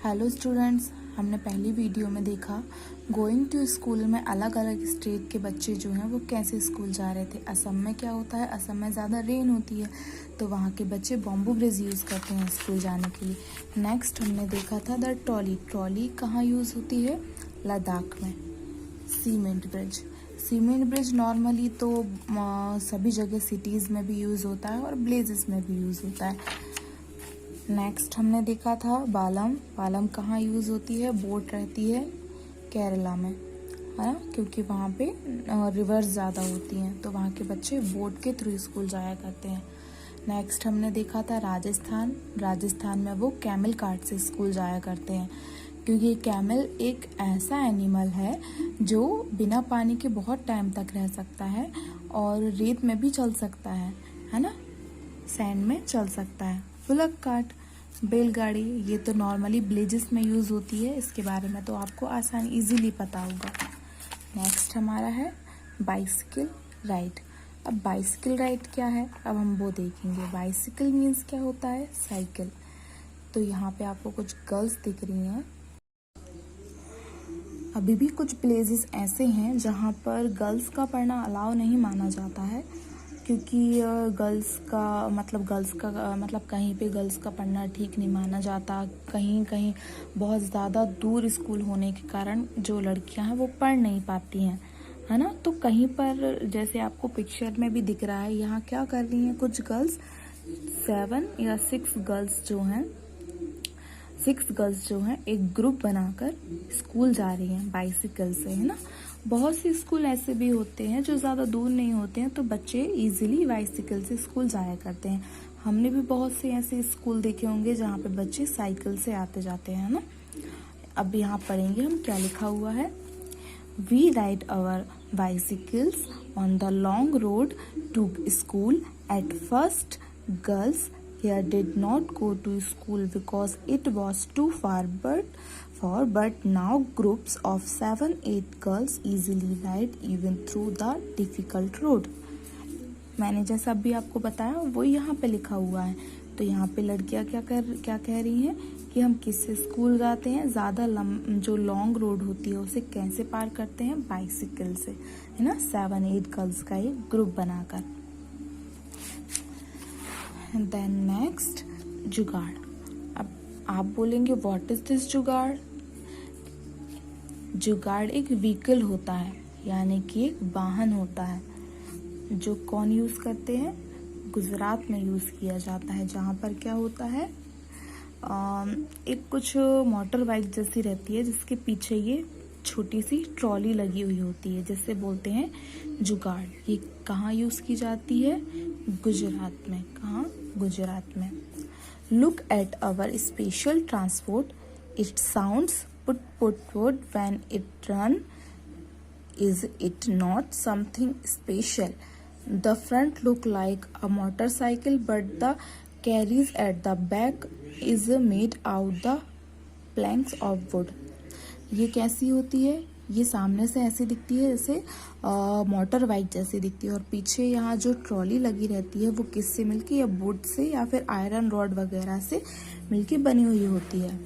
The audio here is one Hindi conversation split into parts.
हेलो स्टूडेंट्स, हमने पहली वीडियो में देखा गोइंग टू स्कूल में अलग अलग स्टेट के बच्चे जो हैं वो कैसे स्कूल जा रहे थे। असम में क्या होता है, असम में ज़्यादा रेन होती है तो वहाँ के बच्चे बॉम्बू ब्रिज यूज़ करते हैं स्कूल जाने के लिए। नेक्स्ट हमने देखा था द ट्रॉली। ट्रॉली कहाँ यूज़ होती है? लद्दाख में। Cement bridge. Cement bridge normally तो सभी जगह सिटीज़ में भी यूज़ होता है और विलेजेस में भी यूज़ होता है। नेक्स्ट हमने देखा था बालम। बालम कहाँ यूज़ होती है? बोट रहती है केरला में, है ना, क्योंकि वहाँ पे रिवर्स ज़्यादा होती हैं तो वहाँ के बच्चे बोट के थ्रू स्कूल जाया करते हैं। नेक्स्ट हमने देखा था राजस्थान। राजस्थान में वो कैमल कार्ट से स्कूल जाया करते हैं क्योंकि कैमल एक ऐसा एनिमल है जो बिना पानी के बहुत टाइम तक रह सकता है और रेत में भी चल सकता है ना, सैंड में चल सकता है। बुलक कार्ट, बैलगाड़ी, ये तो नॉर्मली विलेजेस में यूज़ होती है, इसके बारे में तो आपको आसान इजीली पता होगा। नेक्स्ट हमारा है बाइसिकल राइड। अब बाइसिकल राइड क्या है, अब हम वो देखेंगे। बाइसिकल मीन्स क्या होता है? साइकिल। तो यहाँ पे आपको कुछ गर्ल्स दिख रही हैं। अभी भी कुछ प्लेसेस ऐसे हैं जहाँ पर गर्ल्स का पढ़ना अलाउ नहीं माना जाता है क्योंकि गर्ल्स का मतलब कहीं पे गर्ल्स का पढ़ना ठीक नहीं माना जाता। कहीं कहीं बहुत ज़्यादा दूर स्कूल होने के कारण जो लड़कियां हैं वो पढ़ नहीं पाती हैं, है ना। तो कहीं पर जैसे आपको पिक्चर में भी दिख रहा है, यहाँ क्या कर रही हैं कुछ गर्ल्स, 7 या 6 गर्ल्स जो हैं एक ग्रुप बनाकर स्कूल जा रही हैं बाइसिकल से, है ना। बहुत से स्कूल ऐसे भी होते हैं जो ज़्यादा दूर नहीं होते हैं तो बच्चे इजीली बाइसिकल से स्कूल जाया करते हैं। हमने भी बहुत से ऐसे स्कूल देखे होंगे जहाँ पे बच्चे साइकिल से आते जाते हैं ना। अब यहाँ पढ़ेंगे हम क्या लिखा हुआ है। We ride our bicycles on the long road to school. At first girls here did not go to school because it was too far but now groups of 7-8 girls easily ride even through the difficult road। मैंने जैसा अभी आपको बताया वो यहाँ पे लिखा हुआ है। तो यहाँ पे लड़कियाँ क्या कह रही हैं कि हम किससे स्कूल जाते हैं, ज़्यादा जो लॉन्ग रोड होती है उसे कैसे पार करते हैं? बाइसिकल से, है ना। 7-8 गर्ल्स का एक ग्रुप बनाकर। देन नेक्स्ट जुगाड़। अब आप बोलेंगे व्हाट इज दिस जुगाड़? जुगाड़ एक व्हीकल होता है, यानी कि एक वाहन होता है जो कौन यूज़ करते हैं? गुजरात में यूज़ किया जाता है, जहाँ पर क्या होता है एक कुछ मोटर बाइक जैसी रहती है जिसके पीछे ये छोटी सी ट्रॉली लगी हुई होती है जिससे बोलते हैं जुगाड़। ये कहाँ यूज़ की जाती है? गुजरात में। कहाँ? गुजरात में। Look at our special transport, it sounds put when it run, is it not something special? The front look like a motorcycle but the carriage at the back is made out the planks of wood. ये कैसी होती है? ये सामने से ऐसी दिखती है जैसे मोटर बाइक जैसी दिखती है और पीछे यहाँ जो ट्रॉली लगी रहती है वो किससे मिलके, या वुड से या फिर आयरन रॉड वगैरह से मिलके बनी हुई होती है।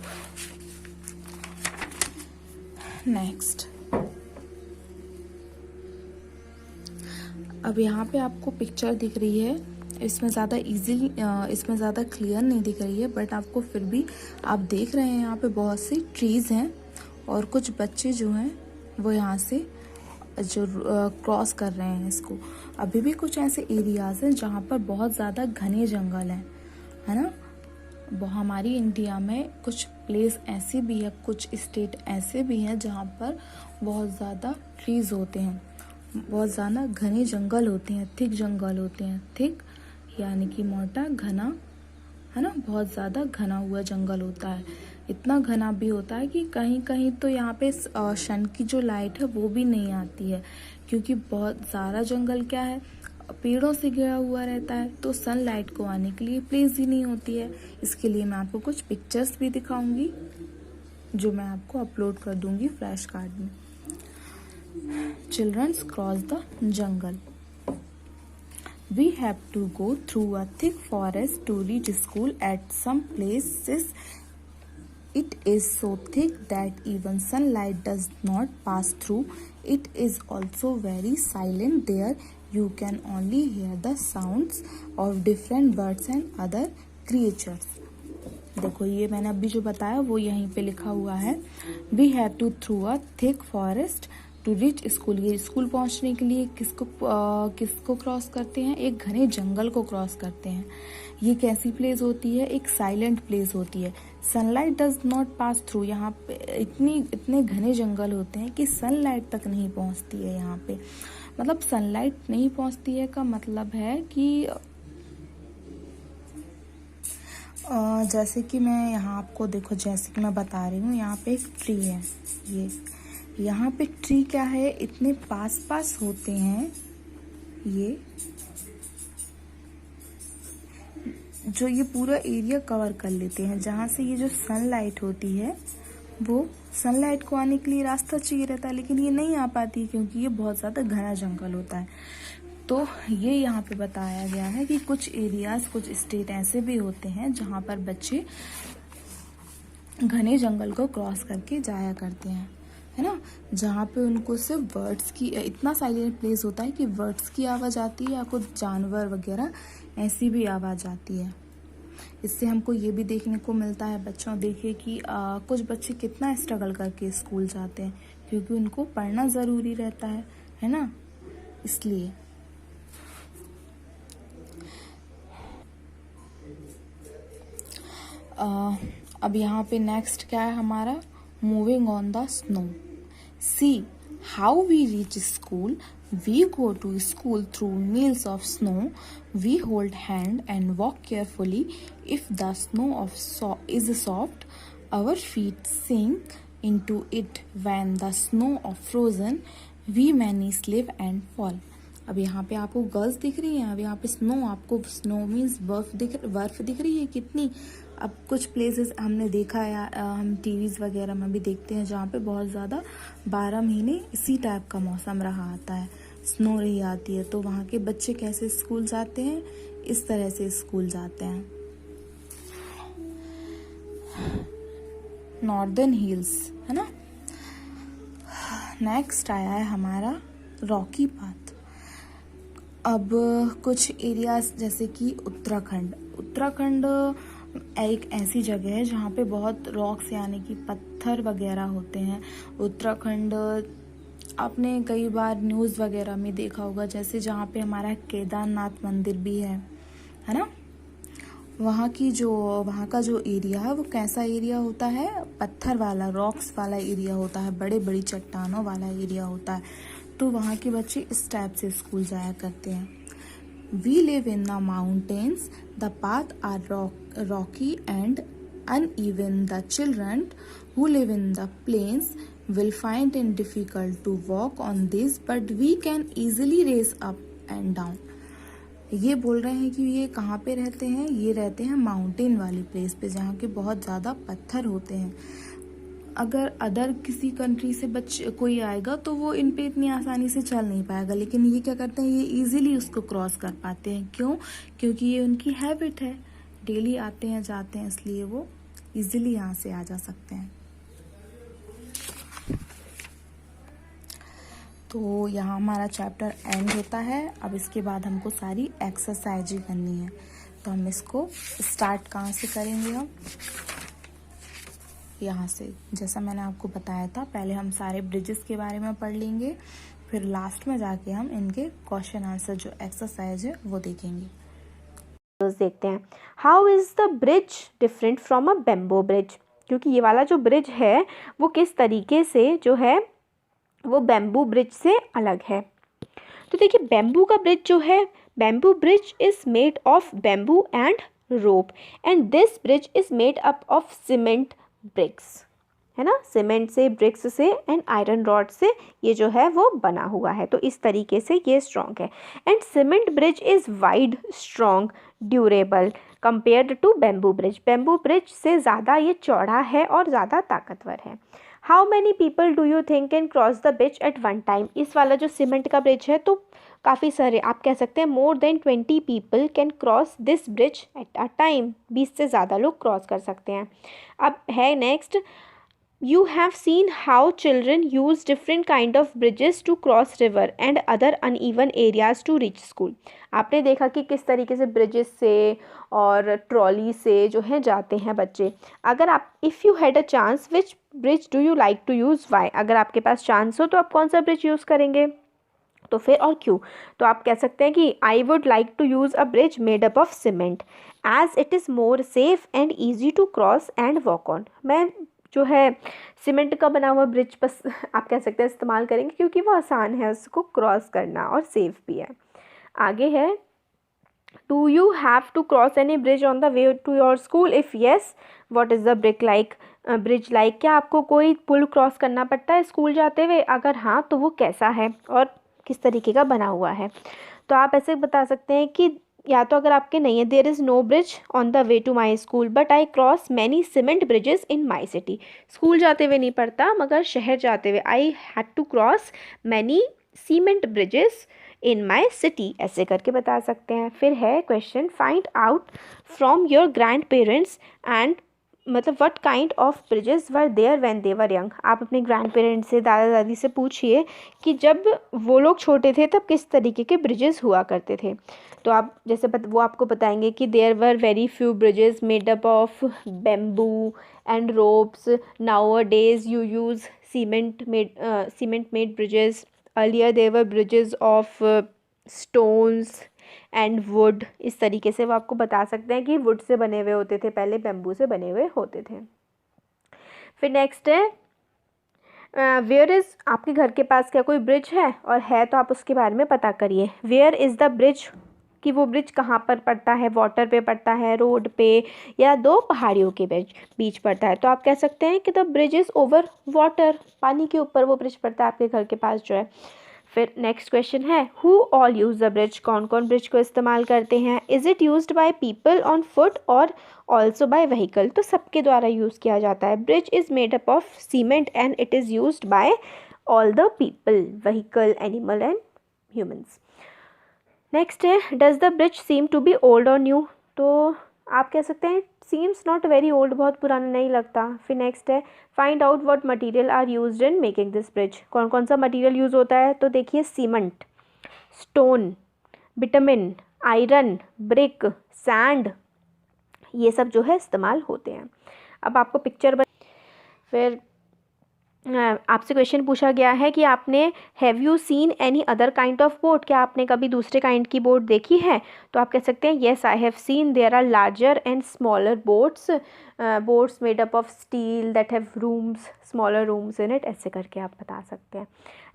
नेक्स्ट, अब यहाँ पे आपको पिक्चर दिख रही है, इसमें ज़्यादा क्लियर नहीं दिख रही है बट आपको फिर भी आप देख रहे हैं यहाँ पे बहुत सी ट्रीज हैं और कुछ बच्चे जो हैं वो यहाँ से जो क्रॉस कर रहे हैं इसको। अभी भी कुछ ऐसे एरियाज हैं जहाँ पर बहुत ज़्यादा घने जंगल हैं, है ना। हमारी इंडिया में कुछ प्लेस ऐसे भी है, कुछ स्टेट ऐसे भी हैं जहाँ पर बहुत ज़्यादा ट्रीज होते हैं, बहुत ज़्यादा घने जंगल होते हैं, थिक जंगल होते हैं। थिक यानी कि मोटा, घना, है ना, बहुत ज़्यादा घना हुआ जंगल होता है। इतना घना भी होता है कि कहीं कहीं तो यहाँ पे सन की जो लाइट है वो भी नहीं आती है क्योंकि बहुत सारा जंगल क्या है, पेड़ों से घिरा हुआ रहता है तो सनलाइट को आने के लिए प्लेस ही नहीं होती है। इसके लिए मैं आपको कुछ पिक्चर्स भी दिखाऊंगी जो मैं आपको अपलोड कर दूंगी फ्लैश कार्ड में। Childrens cross the jungle. We have to go through a thick forest to reach school. At some places It is so thick that even sunlight does not pass through. It is also very silent. There you can only hear the sounds of different birds and other creatures. देखो ये मैंने अभी जो बताया वो यहीं पे लिखा हुआ है. We have to through a thick forest to reach school. ये स्कूल पहुंचने के लिए किसको क्रॉस करते हैं? एक घने जंगल को क्रॉस करते हैं. ये कैसी प्लेस होती है? एक साइलेंट प्लेस होती है. Sunlight does not pass through. यहाँ पे इतने घने जंगल होते हैं कि सनलाइट तक नहीं पहुंचती है यहाँ पे. मतलब सनलाइट नहीं पहुंचती है का मतलब है कि जैसे कि मैं यहाँ आपको देखो, जैसे कि मैं बता रही हूँ, यहाँ पे एक ट्री है. ये यहाँ पे ट्री क्या है, इतने पास पास होते हैं ये, जो ये पूरा एरिया कवर कर लेते हैं. जहाँ से ये जो सनलाइट होती है वो सनलाइट को आने के लिए रास्ता चाहिए रहता है, लेकिन ये नहीं आ पाती क्योंकि ये बहुत ज़्यादा घना जंगल होता है. तो ये यहाँ पे बताया गया है कि कुछ एरियाज, कुछ स्टेट ऐसे भी होते हैं जहाँ पर बच्चे घने जंगल को क्रॉस करके जाया करते हैं, है ना. जहाँ पे उनको सिर्फ वर्ड्स की, इतना साइलेंट प्लेस होता है कि वर्ड्स की आवाज़ आती है या कुछ जानवर वगैरह ऐसी भी आवाज़ आती है. इससे हमको ये भी देखने को मिलता है बच्चों, देखिए कि कुछ बच्चे कितना स्ट्रगल करके स्कूल जाते हैं क्योंकि उनको पढ़ना ज़रूरी रहता है ना, इसलिए. अब यहाँ पे नेक्स्ट क्या है हमारा, moving on the snow. See how we reach school. We go to school through miles of snow. We hold hand and walk carefully. If the snow is soft, our feet sink into it. When the snow is frozen, we many slip and fall. अब यहाँ पे आपको गर्ल्स दिख रही हैं. अब यहाँ पे स्नो, आपको स्नो मीन्स बर्फ दिख रही है कितनी. अब कुछ प्लेसेस हमने देखा है, हम टीवीज वगैरह में भी देखते हैं जहाँ पे बहुत ज़्यादा 12 महीने इसी टाइप का मौसम रहा आता है, स्नो रही आती है. तो वहाँ के बच्चे कैसे स्कूल जाते हैं? इस तरह से स्कूल जाते हैं. नॉर्दर्न हिल्स, है ना. नेक्स्ट आया है हमारा रॉकी पाथ. अब कुछ एरियाज जैसे कि उत्तराखंड एक ऐसी जगह है जहाँ पे बहुत रॉक्स यानी कि पत्थर वगैरह होते हैं. उत्तराखंड आपने कई बार न्यूज़ वगैरह में देखा होगा, जैसे जहाँ पे हमारा केदारनाथ मंदिर भी है ना. वहाँ का जो एरिया है वो कैसा एरिया होता है? पत्थर वाला, रॉक्स वाला एरिया होता है, बड़े बड़ी चट्टानों वाला एरिया होता है. तो वहाँ के बच्चे इस टाइप से स्कूल जाया करते हैं. We live in the mountains, the path are rocky and uneven. The children who live in the plains will find it difficult to walk on these, but we can easily race up and down. ये बोल रहे हैं कि ये कहाँ पे रहते हैं? ये रहते हैं माउंटेन वाली प्लेस पे जहाँ के बहुत ज़्यादा पत्थर होते हैं. अगर अदर किसी कंट्री से कोई आएगा तो वो इन पे इतनी आसानी से चल नहीं पाएगा, लेकिन ये क्या करते हैं, ये इजीली उसको क्रॉस कर पाते हैं. क्यों? क्योंकि ये उनकी हैबिट है, डेली आते हैं जाते हैं, इसलिए वो इजीली यहाँ से आ जा सकते हैं. तो यहाँ हमारा चैप्टर एंड होता है. अब इसके बाद हमको सारी एक्सरसाइज ही करनी है. तो हम इसको स्टार्ट कहाँ से करेंगे? हम यहाँ से, जैसा मैंने आपको बताया था, पहले हम सारे ब्रिजेस के बारे में पढ़ लेंगे, फिर लास्ट में जाके हम इनके क्वेश्चन आंसर जो एक्सरसाइज है वो देखेंगे. देखते हैं. How is the bridge different from a bamboo bridge. क्योंकि ये वाला जो ब्रिज है वो किस तरीके से जो है वो बेम्बू ब्रिज से अलग है. तो देखिए, बेम्बू का ब्रिज जो है, bamboo bridge is made of bamboo and rope, and this bridge is made up of cement bricks, है ना. सीमेंट से, ब्रिक्स से एंड आयरन रॉड से ये जो है वो बना हुआ है. तो इस तरीके से ये स्ट्रॉन्ग है. And cement bridge is wide, strong, durable compared to bamboo bridge. Bamboo bridge से ज़्यादा ये चौड़ा है और ज़्यादा ताकतवर है. How many people do you think can cross the bridge at one time? इस वाला जो सीमेंट का ब्रिज है तो काफ़ी सारे, आप कह सकते हैं more than 20 people can cross this bridge at a time, 20 से ज़्यादा लोग क्रॉस कर सकते हैं। अब है next, you have seen how children use different kind of bridges to cross river and other uneven areas to reach school. आपने देखा कि किस तरीके से ब्रिजेस से और ट्रॉली से जो है जाते हैं बच्चे। अगर आप, if you had a chance which bridge do you like to use, why? अगर आपके पास चांस हो तो आप कौन सा ब्रिज यूज़ करेंगे, तो फिर और क्यों? तो आप कह सकते हैं कि I would like to use a bridge made up of cement as it is more safe and easy to cross and walk on. मैं जो है सीमेंट का बना हुआ ब्रिज बस आप कह सकते हैं इस्तेमाल करेंगे क्योंकि वो आसान है उसको क्रॉस करना और सेफ भी है। आगे है, do you have to cross any bridge on the way to your school? If yes, what is the bridge like? क्या आपको कोई पुल क्रॉस करना पड़ता है स्कूल जाते हुए? अगर हाँ तो वो कैसा है और किस तरीके का बना हुआ है? तो आप ऐसे बता सकते हैं कि या तो अगर आपके नहीं है, there is no bridge on the way to my school but I cross many cement bridges in my city. School जाते हुए नहीं पड़ता मगर शहर जाते हुए I had to cross many cement bridges in my city, ऐसे करके बता सकते हैं। फिर है question, find out from your grandparents and, मतलब what kind of bridges were there when they were young. आप अपने ग्रैंड पेरेंट्स से, दादा दादी से पूछिए कि जब वो लोग छोटे थे तब किस तरीके के ब्रिजेस हुआ करते थे। तो आप जैसे वो आपको बताएंगे कि there were very few bridges made up of bamboo and ropes, nowadays you use cement made bridges, earlier there were bridges of stones and wood. इस तरीके से वो आपको बता सकते हैं कि वुड से बने हुए होते थे पहले, बेम्बू से बने हुए होते थे। फिर नेक्स्ट है, वेयर इज़, आपके घर के पास क्या कोई ब्रिज है, और है तो आप उसके बारे में पता करिए। वेयर इज़ द ब्रिज, कि वो ब्रिज कहाँ पर पड़ता है, वाटर पे पड़ता है, रोड पे, या दो पहाड़ियों के बीच पड़ता है। तो आप कह सकते हैं कि the bridge is over water, पानी के ऊपर वो ब्रिज पड़ता है आपके घर के पास जो है। फिर नेक्स्ट क्वेश्चन है, who all use the bridge? कौन कौन ब्रिज को इस्तेमाल करते हैं? Is it used by people on foot और ऑल्सो बाय व्हीकल? तो सबके द्वारा यूज़ किया जाता है। Bridge is made up of cement and it is used by all the people, vehicle, animal and humans. Next है, does the bridge seem to be old और न्यू? तो आप कह सकते हैं सीम्स नॉट वेरी ओल्ड, बहुत पुराना नहीं लगता। फिर नेक्स्ट है, find out what material are used in making this bridge? कौन कौन सा मटेरियल यूज़ होता है? तो देखिए, cement, stone, bitumen, iron, brick, sand, ये सब जो है इस्तेमाल होते हैं। अब आपको पिक्चर फिर आपसे क्वेश्चन पूछा गया है कि आपने have you seen any other kind of boat? क्या आपने कभी दूसरे काइंड की बोट देखी है? तो आप कह सकते हैं yes I have seen, there are larger and smaller boats made up of steel that have rooms, smaller rooms in it, ऐसे करके आप बता सकते हैं।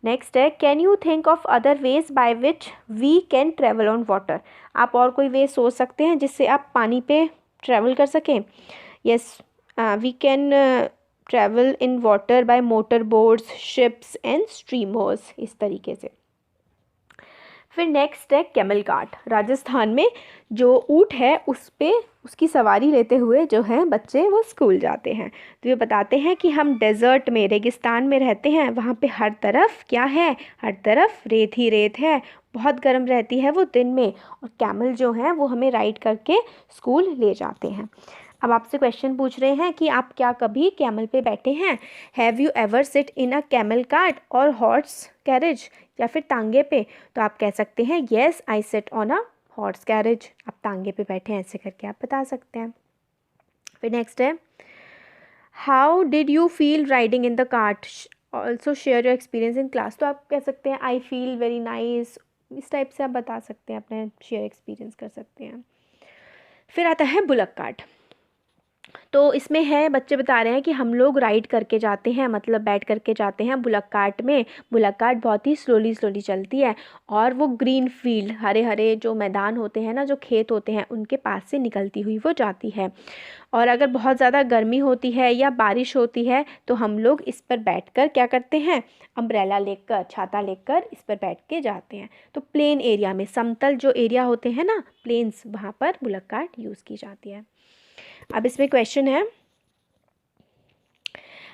नेक्स्ट है, can you think of other ways by which we can travel on water? आप और कोई वे सोच सकते हैं जिससे आप पानी पे ट्रैवल कर सकें? Yes, we can travel in water by motor boats, ships and streamers, इस तरीके से। फिर नेक्स्ट है कैमल कार्ट। राजस्थान में जो ऊँट है उस पे उसकी सवारी लेते हुए जो है बच्चे वो स्कूल जाते हैं। तो ये बताते हैं कि हम डेजर्ट में, रेगिस्तान में रहते हैं, वहाँ पे हर तरफ क्या है, हर तरफ रेत ही रेत है, बहुत गर्म रहती है वो दिन में, और कैमल जो हैं वो हमें राइड करके स्कूल ले जाते हैं। अब आपसे क्वेश्चन पूछ रहे हैं कि आप क्या कभी कैमल पे बैठे हैं? Have you ever sit in a camel cart और हॉर्स कैरेज, या फिर तांगे पे? तो आप कह सकते हैं yes I sit on a horse carriage, आप तांगे पे बैठे हैं, ऐसे करके आप बता सकते हैं। फिर नेक्स्ट है, how did you feel riding in the cart? Also share your experience in class. तो आप कह सकते हैं आई फील वेरी नाइस, इस टाइप से आप बता सकते हैं, अपने शेयर एक्सपीरियंस कर सकते हैं। फिर आता है बुलक कार्ट। तो इसमें है, बच्चे बता रहे हैं कि हम लोग राइड करके जाते हैं, मतलब बैठ करके जाते हैं बुलक कार्ट में। बुलक कार्ट बहुत ही स्लोली चलती है और वो ग्रीन फील्ड, हरे हरे जो मैदान होते हैं ना, जो खेत होते हैं, उनके पास से निकलती हुई वो जाती है। और अगर बहुत ज़्यादा गर्मी होती है या बारिश होती है तो हम लोग इस पर बैठकर क्या करते हैं, अम्ब्रेला लेकर, छाता लेकर इस पर बैठ के जाते हैं। तो प्लेन एरिया में, समतल जो एरिया होते हैं ना, प्लेन्स, वहाँ पर बुलक कार्ट यूज़ की जाती है। अब इसमें क्वेश्चन है,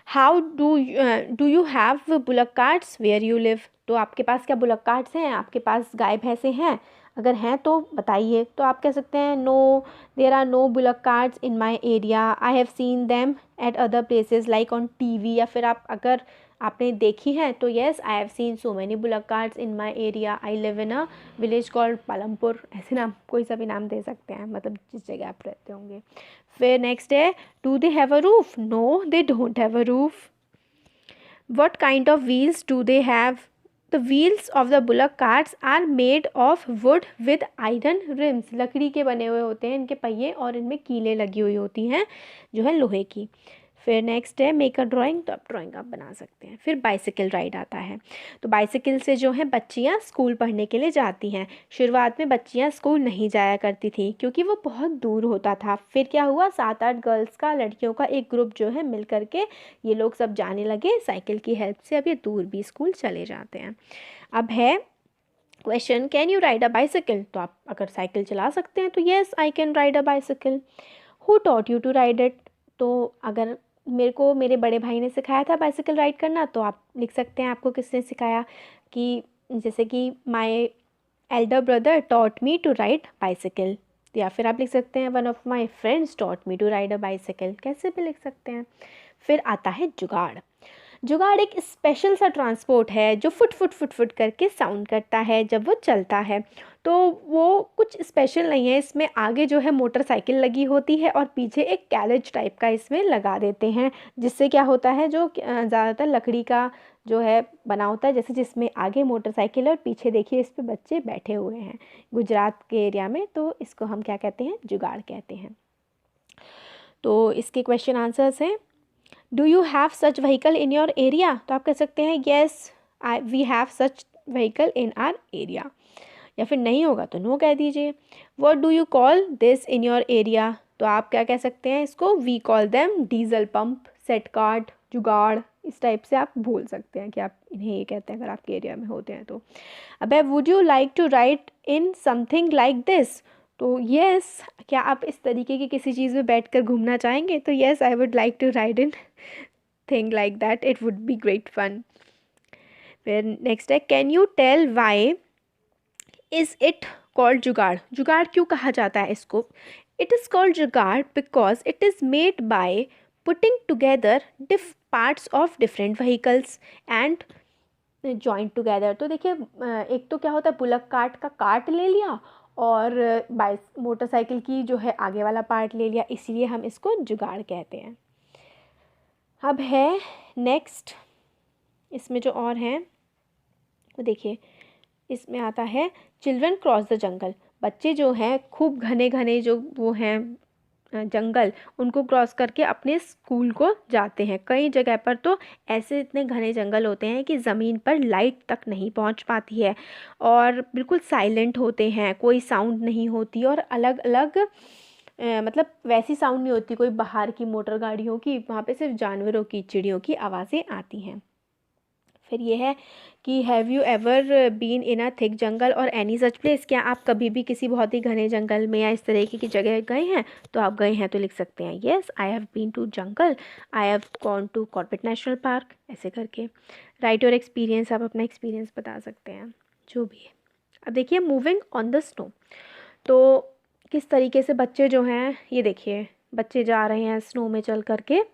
how do you have bullock carts where you live? तो आपके पास क्या बुलक कार्ट्स हैं, आपके पास गाय भैंसे हैं? अगर हैं तो बताइए। तो आप कह सकते हैं no, there are no bullock carts in my area, I have seen them at other places like on TV. या फिर आप अगर आपने देखी है तो yes, I have seen so many bullock carts in my area, I live in a village called Palampur. ऐसे नाम, कोई सा भी नाम दे सकते हैं, मतलब जिस जगह आप रहते होंगे। फिर नेक्स्ट है, do they have a roof? No, they don't have a roof. What kind of wheels do they have? The wheels of the bullock carts are made of wood with iron rims. लकड़ी के बने हुए होते हैं इनके पहिए और इनमें कीलें लगी हुई होती हैं जो है लोहे की। फिर नेक्स्ट है मेक अ ड्राइंग, तो आप ड्राइंग आप बना सकते हैं। फिर बाइसिकल राइड आता है। तो बाइसिकल से जो है बच्चियाँ स्कूल पढ़ने के लिए जाती हैं। शुरुआत में बच्चियाँ स्कूल नहीं जाया करती थी क्योंकि वो बहुत दूर होता था। फिर क्या हुआ, 7-8 गर्ल्स का, लड़कियों का एक ग्रुप जो है मिल करके ये लोग सब जाने लगे साइकिल की हेल्प से। अब ये दूर भी स्कूल चले जाते हैं। अब है question, can you ride a bicycle? तो आप अगर साइकिल चला सकते हैं तो yes, I can ride a bicycle. Who taught you to ride it? तो अगर मेरे को मेरे बड़े भाई ने सिखाया था बाइसिकल राइड करना, तो आप लिख सकते हैं आपको किसने सिखाया। कि जैसे कि my elder brother taught me to ride bicycle, या फिर आप लिख सकते हैं one of my friends taught me to ride a bicycle, कैसे भी लिख सकते हैं। फिर आता है जुगाड़। जुगाड़ एक स्पेशल सा ट्रांसपोर्ट है जो फुट फुट फुट फुट करके साउंड करता है जब वो चलता है। तो वो कुछ स्पेशल नहीं है, इसमें आगे जो है मोटरसाइकिल लगी होती है और पीछे एक कैरेज टाइप का इसमें लगा देते हैं, जिससे क्या होता है, जो ज़्यादातर लकड़ी का जो है बना होता है, जैसे जिसमें आगे मोटरसाइकिल है और पीछे देखिए इस पे बच्चे बैठे हुए हैं गुजरात के एरिया में, तो इसको हम क्या कहते हैं, जुगाड़ कहते हैं। तो इसके क्वेश्चन आंसर्स हैं, do you have such vehicle in your area? तो आप कह सकते हैं yes, we have such vehicle in our area, या फिर नहीं होगा तो नो कह दीजिए। What do you call this in your area? तो आप क्या कह सकते हैं इसको, we call them diesel pump, set card, jugaad, इस टाइप से आप बोल सकते हैं कि आप इन्हें ये कहते हैं अगर आपके एरिया में होते हैं तो। अब है, would you like to ride in something like this? तो येस, क्या आप इस तरीके की किसी चीज़ में बैठकर घूमना चाहेंगे? तो yes, I would like to ride in thing like that, it would be great fun. फिर नेक्स्ट है, can you tell why is it called jugaad? जुगाड़ क्यों कहा जाता है इसको? It is called jugaad because it is made by putting together parts of different vehicles and joint together. तो देखिए, एक तो क्या होता है, बुलक कार्ट का कार्ट ले लिया और मोटरसाइकिल की जो है आगे वाला पार्ट ले लिया, इसीलिए हम इसको जुगाड़ कहते हैं। अब है नेक्स्ट, इसमें जो और हैं वो देखिए, इसमें आता है चिल्ड्रन क्रॉस द जंगल। बच्चे जो हैं खूब घने घने जो वो हैं जंगल, उनको क्रॉस करके अपने स्कूल को जाते हैं। कई जगह पर तो ऐसे इतने घने जंगल होते हैं कि ज़मीन पर लाइट तक नहीं पहुंच पाती है और बिल्कुल साइलेंट होते हैं, कोई साउंड नहीं होती और अलग अलग मतलब वैसी साउंड नहीं होती कोई बाहर की मोटर गाड़ियों की, वहाँ पे सिर्फ जानवरों की, चिड़ियों की आवाज़ें आती हैं। फिर ये है कि have you ever been in a thick jungle और एनी सच प्लेस? क्या आप कभी भी किसी बहुत ही घने जंगल में या इस तरीके की जगह गए हैं? तो आप गए हैं तो लिख सकते हैं yes, I have been to jungle, I have gone to Corbett national park, ऐसे करके। राइट योर एक्सपीरियंस, आप अपना एक्सपीरियंस बता सकते हैं जो भी है। अब देखिए, मूविंग ऑन द स्नो, तो किस तरीके से बच्चे जो हैं, ये देखिए बच्चे जा रहे हैं स्नो में चल करके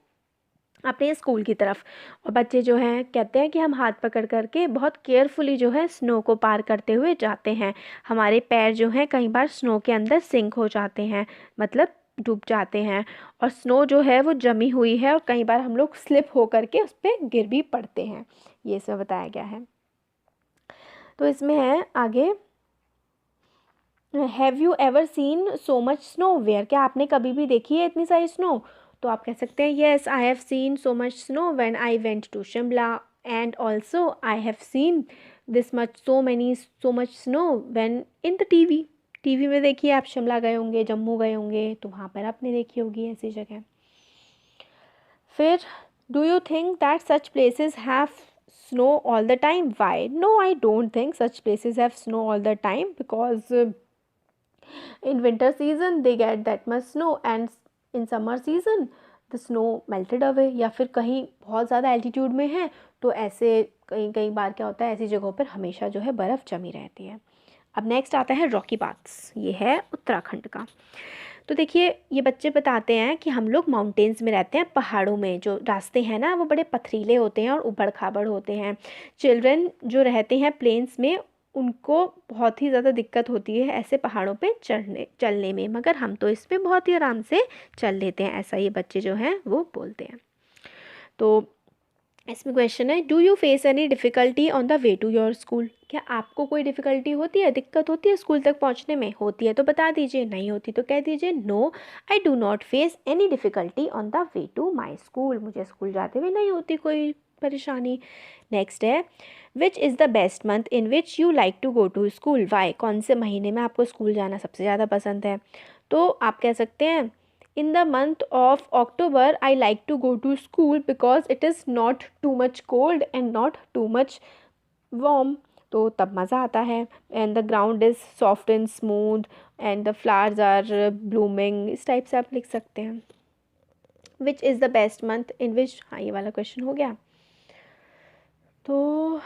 अपने स्कूल की तरफ, और बच्चे जो हैं कहते हैं कि हम हाथ पकड़ करके बहुत केयरफुली जो है स्नो को पार करते हुए जाते हैं। हमारे पैर जो हैं कई बार स्नो के अंदर सिंक हो जाते हैं, मतलब डूब जाते हैं, और स्नो जो है वो जमी हुई है और कई बार हम लोग स्लिप हो करके उस पर गिर भी पड़ते हैं, ये सब बताया गया है। तो इसमें है आगे, have you ever seen so much snow where? क्या आपने कभी भी देखी है इतनी सारी स्नो? तो आप कह सकते हैं yes, I have seen so much snow when I went to Shimla and also I have seen this much so much snow when in the TV. TV में देखिए, आप शिमला गए होंगे, जम्मू गए होंगे, तो वहाँ पर आपने देखी होगी ऐसी जगह। फिर do you think that such places have snow all the time? Why? No, I don't think such places have snow all the time because in winter season they get that much snow and in summer season the snow melted away, या फिर कहीं बहुत ज़्यादा एल्टीट्यूड में है तो ऐसे कई बार क्या होता है, ऐसी जगहों पर हमेशा जो है बर्फ़ जमी रहती है। अब नेक्स्ट आता है रॉकी पाथ्स, ये है उत्तराखंड का। तो देखिए ये बच्चे बताते हैं कि हम लोग माउंटेन्स में रहते हैं, पहाड़ों में जो रास्ते हैं ना वो बड़े पथरीले होते हैं और उबड़ खाबड़ होते हैं। चिल्ड्रन जो रहते हैं प्लेन्स में उनको बहुत ही ज़्यादा दिक्कत होती है ऐसे पहाड़ों पे चलने में, मगर हम तो इस पे बहुत ही आराम से चल लेते हैं, ऐसा ये बच्चे जो हैं वो बोलते हैं। तो इसमें क्वेश्चन है, do you face any difficulty on the way to your school? क्या आपको कोई डिफ़िकल्टी होती है, दिक्कत होती है स्कूल तक पहुंचने में? होती है तो बता दीजिए, नहीं होती तो कह दीजिए no I do not face any difficulty on the way to my school, मुझे स्कूल जाते हुए नहीं होती कोई परेशानी। नेक्स्ट है, which is the best month in which you like to go to school, why? कौन से महीने में आपको स्कूल जाना सबसे ज़्यादा पसंद है? तो आप कह सकते हैं in the month of October I like to go to school because it is not too much cold and not too much warm, तो तब मज़ा आता है। and the ground is soft and smooth and the flowers are blooming, इस टाइप से आप लिख सकते हैं। which is the best month in which, हाँ ये वाला क्वेश्चन हो गया। तो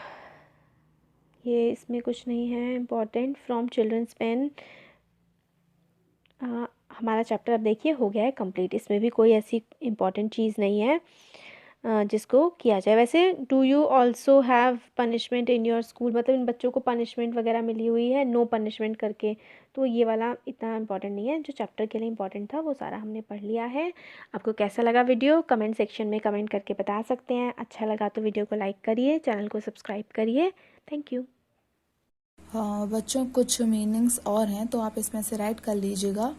ये इसमें कुछ नहीं है इम्पॉर्टेंट। फ्रॉम चिल्ड्रंस पेन हमारा चैप्टर अब देखिए हो गया है कंप्लीट, इसमें भी कोई ऐसी इम्पॉर्टेंट चीज़ नहीं है जिसको किया जाए। वैसे do you also have punishment in your school, मतलब इन बच्चों को पनिशमेंट वगैरह मिली हुई है नो पनिशमेंट करके, तो ये वाला इतना इम्पॉर्टेंट नहीं है। जो चैप्टर के लिए इम्पॉर्टेंट था वो सारा हमने पढ़ लिया है। आपको कैसा लगा वीडियो कमेंट सेक्शन में कमेंट करके बता सकते हैं। अच्छा लगा तो वीडियो को लाइक करिए, चैनल को सब्सक्राइब करिए। Thank you. बच्चों कुछ मीनिंग्स और हैं तो आप इसमें से राइट कर लीजिएगा।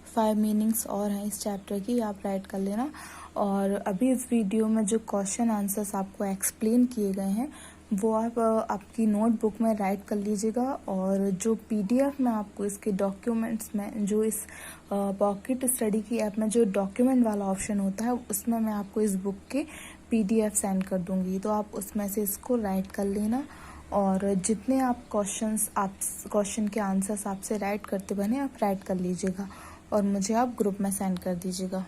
5 मीनिंग्स और हैं इस चैप्टर की, आप राइट कर लेना। और अभी इस वीडियो में जो क्वेश्चन आंसर्स आपको एक्सप्लेन किए गए हैं वो आप आपकी नोटबुक में राइट कर लीजिएगा। और जो PDF में आपको इसके डॉक्यूमेंट्स में जो इस पॉकेट स्टडी की ऐप में जो डॉक्यूमेंट वाला ऑप्शन होता है उसमें मैं आपको इस बुक के PDF सेंड कर दूँगी, तो आप उसमें से इसको राइट कर लेना। और जितने आप क्वेश्चन के आंसर्स आपसे राइट करते बने आप राइट कर लीजिएगा और मुझे आप ग्रुप में सेंड कर दीजिएगा।